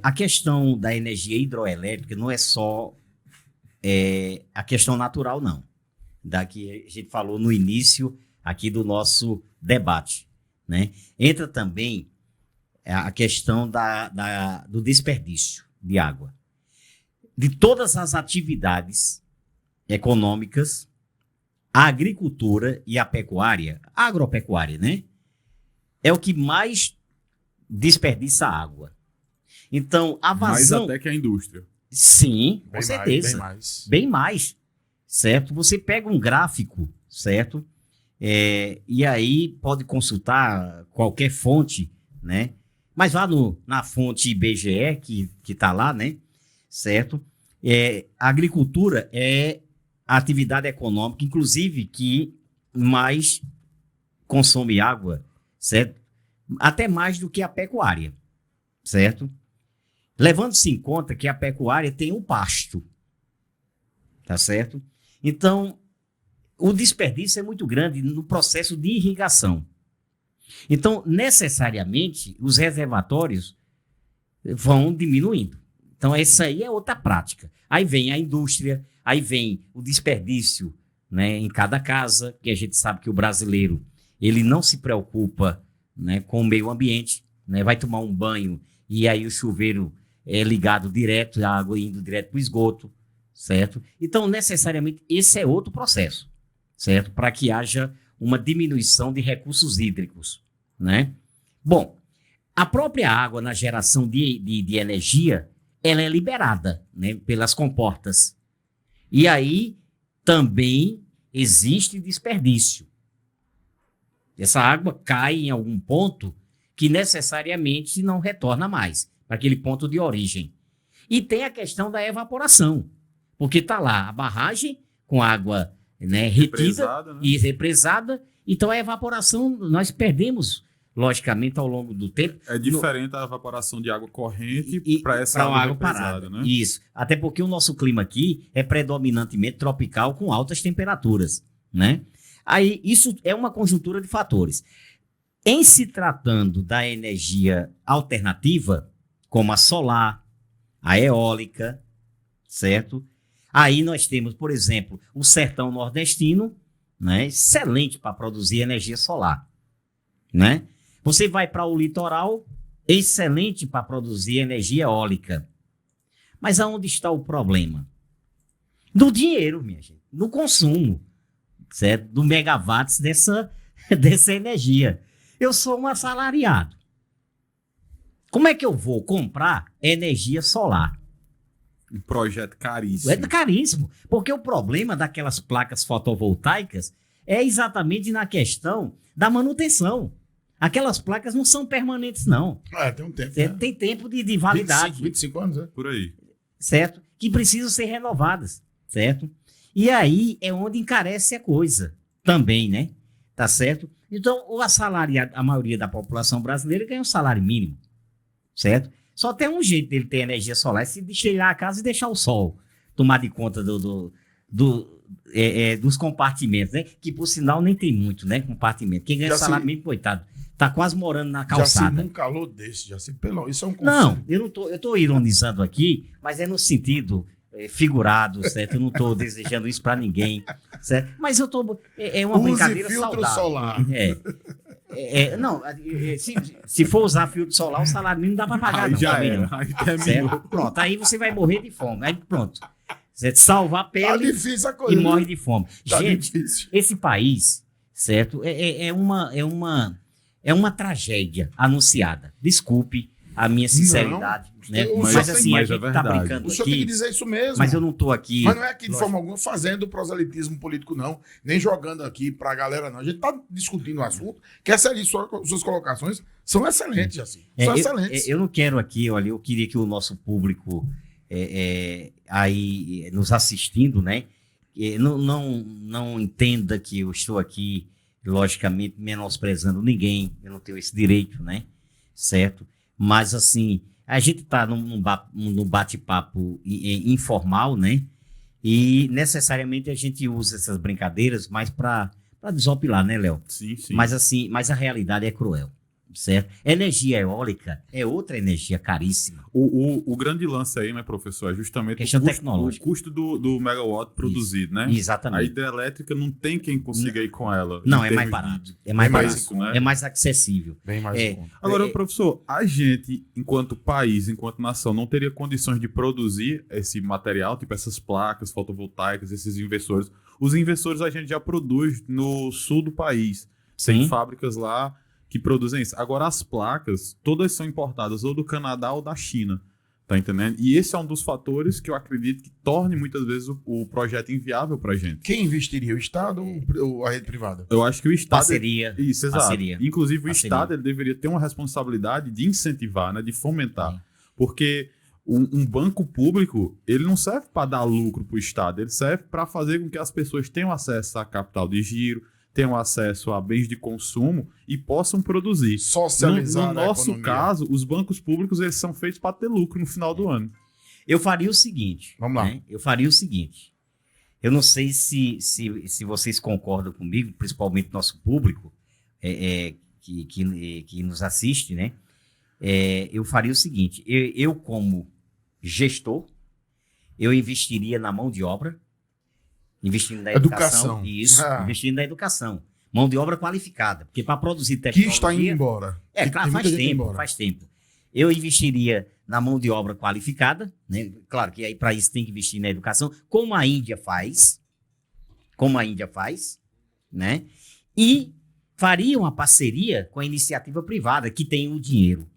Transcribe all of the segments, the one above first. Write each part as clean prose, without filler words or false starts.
A questão da energia hidroelétrica não é só a questão natural, não. Daqui a gente falou no início aqui do nosso debate, né? Entra também a questão do desperdício de água. De todas as atividades econômicas, a agricultura e a pecuária, a agropecuária, né? É o que mais desperdiça água. Então, a vazão... Mais até que a indústria. Sim, com Bem certeza. mais. Bem mais, certo? Você pega um gráfico, certo? E aí pode consultar qualquer fonte, né? Mas vá na fonte IBGE, que está lá, né? Certo? A agricultura é a atividade econômica, inclusive, que mais consome água, certo? Até mais do que a pecuária, certo? Levando-se em conta que a pecuária tem o pasto, tá certo? Então, o desperdício é muito grande no processo de irrigação. Então, necessariamente, os reservatórios vão diminuindo. Então, essa aí é outra prática. Aí vem a indústria, aí vem o desperdício, né, em cada casa, que a gente sabe que o brasileiro ele não se preocupa, né, com o meio ambiente, né, vai tomar um banho e aí o chuveiro é ligado direto, a água indo direto para o esgoto, certo? Então, necessariamente, esse é outro processo, certo? Para que haja uma diminuição de recursos hídricos, né? Bom, a própria água na geração de energia, ela é liberada, né, pelas comportas. E aí também existe desperdício. Essa água cai em algum ponto que necessariamente não retorna mais para aquele ponto de origem. E tem a questão da evaporação, porque está lá a barragem com água, né, retida e represada, então a evaporação nós perdemos, logicamente, ao longo do tempo. É diferente a evaporação de água corrente para essa água parada, né? Isso, até porque o nosso clima aqui é predominantemente tropical com altas temperaturas, né? Aí isso é uma conjuntura de fatores. Em se tratando da energia alternativa, como a solar, a eólica, certo? Aí nós temos, por exemplo, o sertão nordestino, né? Excelente para produzir energia solar, né? Você vai para o litoral, excelente para produzir energia eólica. Mas aonde está o problema? No dinheiro, minha gente, no consumo, certo? Do megawatts dessa energia. Eu sou um assalariado. Como é que eu vou comprar energia solar? Um projeto caríssimo. É caríssimo, porque o problema daquelas placas fotovoltaicas é exatamente na questão da manutenção. Aquelas placas não são permanentes, não. Tem um tempo. Tem tempo de validade. 25 anos, né? Por aí. Certo? Que precisam ser renovadas, certo? E aí é onde encarece a coisa também, né? Tá certo? Então, o assalariado, a maioria da população brasileira ganha um salário mínimo, certo? Só tem um jeito dele ter energia solar, é se chegar a casa e deixar o sol tomar de conta dos compartimentos, né? Que, por sinal, nem tem muito, né? Compartimento. Quem ganha salário mínimo, coitado, tá quase morando na calçada. Já num calor desse, isso é um conceito. Não, eu tô ironizando aqui, mas é no sentido figurado, certo? Eu não tô desejando isso para ninguém, certo? Mas eu tô... É uma brincadeira filtro saudável. Solar. Não, se for usar filtro solar, o salário mínimo não dá para pagar, Aí não. já também era, não. aí terminou. Certo? Pronto, aí você vai morrer de fome. Aí pronto. Você salvar a Tá pele difícil a e coisa. morre de fome. Tá Gente, difícil. esse país, certo? É uma tragédia anunciada. Desculpe a minha sinceridade, né? Mas assim, a gente tá brincando O senhor tem que aqui, dizer isso mesmo. mas eu não tô aqui... Mas não é aqui de forma alguma fazendo proselitismo político, não. Nem jogando aqui pra galera, não. A gente tá discutindo o assunto, que essa ali, suas colocações são excelentes, assim. São excelentes. Eu não quero aqui, olha, eu queria que o nosso público aí nos assistindo, né, não entenda que eu estou aqui, logicamente, menosprezando ninguém, eu não tenho esse direito, né, certo? Mas, assim, a gente está num bate-papo informal, né? E necessariamente a gente usa essas brincadeiras mais para desopilar, né, Léo? Sim, sim. Mas, assim, a realidade é cruel, certo? Energia eólica é outra energia caríssima. O grande lance aí, né, professor, é justamente Questão tecnológica. o custo do megawatt produzido, né? Exatamente. A hidrelétrica não tem quem consiga ir com ela. Não, em é mais termos barato. É mais barato. preço, né? É mais acessível. Bem mais É, em conta. Agora, professor, a gente, enquanto país, enquanto nação, não teria condições de produzir esse material, tipo essas placas fotovoltaicas, esses inversores. Os inversores a gente já produz no sul do país. Tem Sim. fábricas lá que produzem isso. Agora, as placas, todas são importadas ou do Canadá ou da China. Tá entendendo? E esse é um dos fatores que eu acredito que torne muitas vezes o projeto inviável pra gente. Quem investiria? O Estado ou a rede privada? Eu acho que o Estado... Parceria. Isso, exato. Parceria. Inclusive, o Parceria. Estado ele deveria ter uma responsabilidade de incentivar, né, de fomentar. Porque um banco público, ele não serve para dar lucro para o Estado, ele serve para fazer com que as pessoas tenham acesso a capital de giro, tenham acesso a bens de consumo e possam produzir. Socializar No nosso a economia. caso, os bancos públicos eles são feitos para ter lucro no final do ano. Eu faria o seguinte. Vamos lá. né? Eu faria o seguinte. Eu não sei se vocês concordam comigo, principalmente nosso público que nos assiste, né? Eu faria o seguinte. Eu como gestor, eu investiria na mão de obra, investindo na educação. Isso, investindo na educação. Mão de obra qualificada. Porque para produzir Que tecnologia... está indo embora. Que claro, tem muita gente indo embora. faz tempo. Eu investiria na mão de obra qualificada, né? Claro que aí para isso tem que investir na educação, como a Índia faz, né? E faria uma parceria com a iniciativa privada, que tem o dinheiro.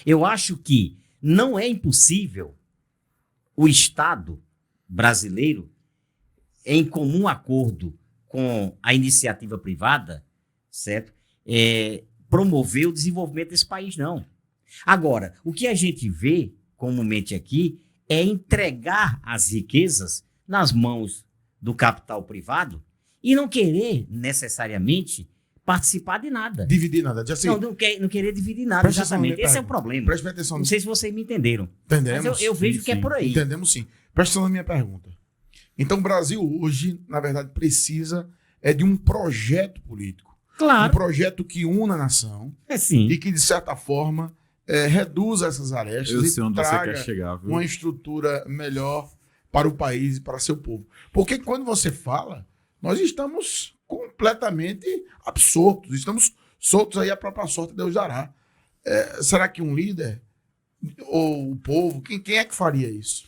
Eu acho que não é impossível o Estado brasileiro, em comum acordo com a iniciativa privada, certo? Promover o desenvolvimento desse país, não. Agora, o que a gente vê comumente aqui é entregar as riquezas nas mãos do capital privado e não querer necessariamente participar de nada. Dividir nada. Já sei. Não querer dividir nada, Presta atenção na exatamente. minha Esse é o pergunta. problema. Preste atenção. Não sei se vocês me entenderam. Entendemos. Mas eu vejo que é por aí. Entendemos sim. Presta atenção na minha pergunta. Então, o Brasil hoje, na verdade, precisa de um projeto político. Um Claro. projeto que una a nação Sim. e que, de certa forma, reduza essas arestas Eu e sei onde você traga quer chegar, viu? uma estrutura melhor para o país e para seu povo. Porque quando você fala, nós estamos completamente absortos, estamos soltos aí, a própria sorte Deus dará. Será que um líder ou o povo, quem é que faria isso?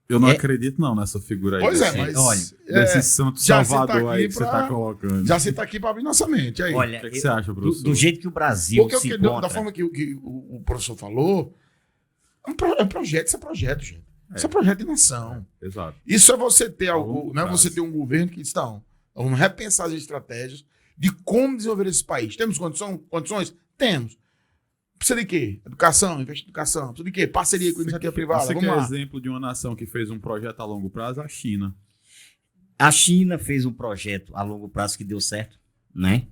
Eu não acredito não nessa figura aí. Pois desse, mas olha, desse santo já você tá salvador aqui aí que você está colocando. já você está aqui para abrir nossa mente. Aí. Olha, O que você acha, professor? do jeito que o Brasil Porque se da encontra... forma que o professor falou, é um projeto, isso é projeto, gente. Isso é projeto de nação. Exato. Isso é você ter algo, longo não é prazo. você ter um governo que diz, não, vamos repensar as estratégias de como desenvolver esse país. Temos condições? Temos. Precisa de quê? Educação, investir em educação. Precisa de quê? Parceria com a iniciativa privada. Você Vamos quer lá. exemplo de uma nação que fez um projeto a longo prazo? A China. A China fez um projeto a longo prazo que deu certo, né?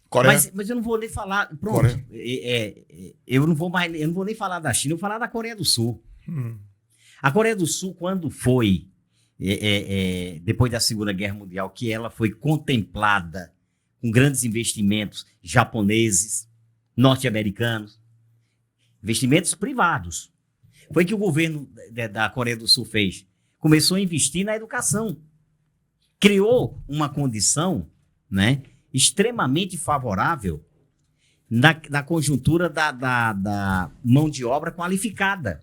Coreia. Mas eu não vou nem falar... Pronto. Coreia. Eu não vou nem falar da China, eu vou falar da Coreia do Sul. A Coreia do Sul, quando foi, depois da Segunda Guerra Mundial, que ela foi contemplada com grandes investimentos japoneses, norte-americanos, investimentos privados. Foi que o governo da Coreia do Sul fez. Começou a investir na educação. Criou uma condição, né, extremamente favorável na conjuntura da mão de obra qualificada.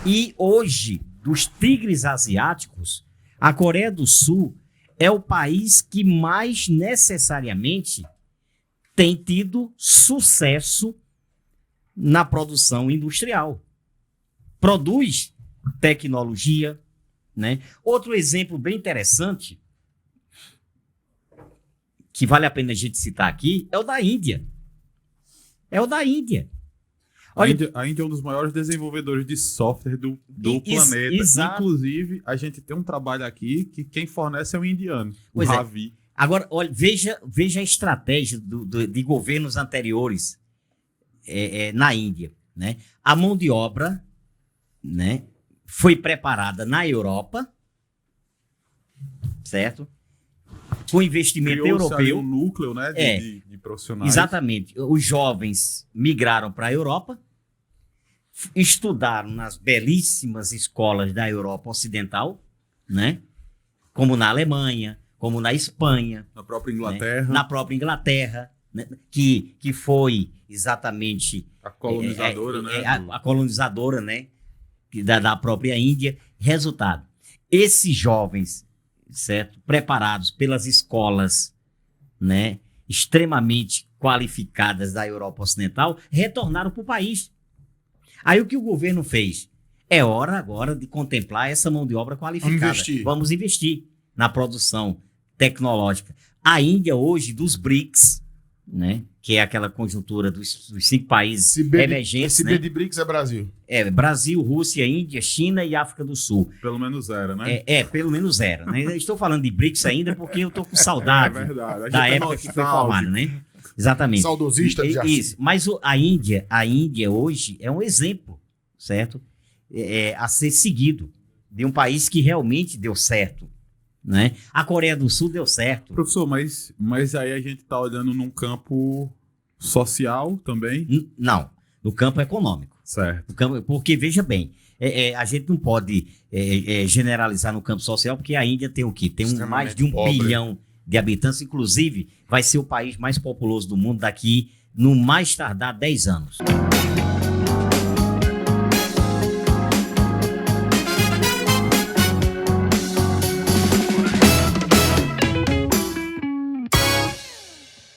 E hoje, dos tigres asiáticos, a Coreia do Sul é o país que mais necessariamente tem tido sucesso na produção industrial. Produz tecnologia, né? Outro exemplo bem interessante, que vale a pena a gente citar aqui, é o da Índia. Olha, A Índia é um dos maiores desenvolvedores de software do planeta. Exato. Inclusive, a gente tem um trabalho aqui que quem fornece é um indiano, Pois o é. Ravi. Agora, olha, veja a estratégia de governos anteriores na Índia, né? A mão de obra, né, foi preparada na Europa, certo? com investimento Criou-se ali europeu. um núcleo, né, de profissionais. Exatamente. Os jovens migraram para a Europa, estudaram nas belíssimas escolas da Europa Ocidental, né? Como na Alemanha, como na Espanha, Na própria né? Inglaterra, Na própria Inglaterra, né? que foi exatamente a colonizadora, né? a colonizadora, né? Da própria Índia. Resultado, esses jovens, certo? Preparados pelas escolas, né? Extremamente qualificadas da Europa Ocidental, retornaram para o país. Aí o que o governo fez? É hora agora de contemplar essa mão de obra qualificada. Vamos investir na produção tecnológica. A Índia hoje, dos BRICS, né, que é aquela conjuntura dos 5 países emergentes. Esse né? B de BRICS é Brasil. É Brasil, Rússia, Índia, China e África do Sul. Pelo menos era, né? Pelo menos era. Né? Eu estou falando de BRICS ainda porque eu estou com saudade verdade. A gente da é época que foi nostálgico. formada, né? Exatamente. Saudosista de Isso. Mas a Índia hoje é um exemplo, certo? A ser seguido de um país que realmente deu certo, né? A Coreia do Sul deu certo. Professor, mas aí a gente está olhando num campo social também? Não, no campo econômico. Certo. Porque, veja bem, a gente não pode generalizar no campo social, porque a Índia tem o quê? Tem mais de 1 bilhão de habitantes, inclusive vai ser o país mais populoso do mundo daqui, no mais tardar, 10 anos.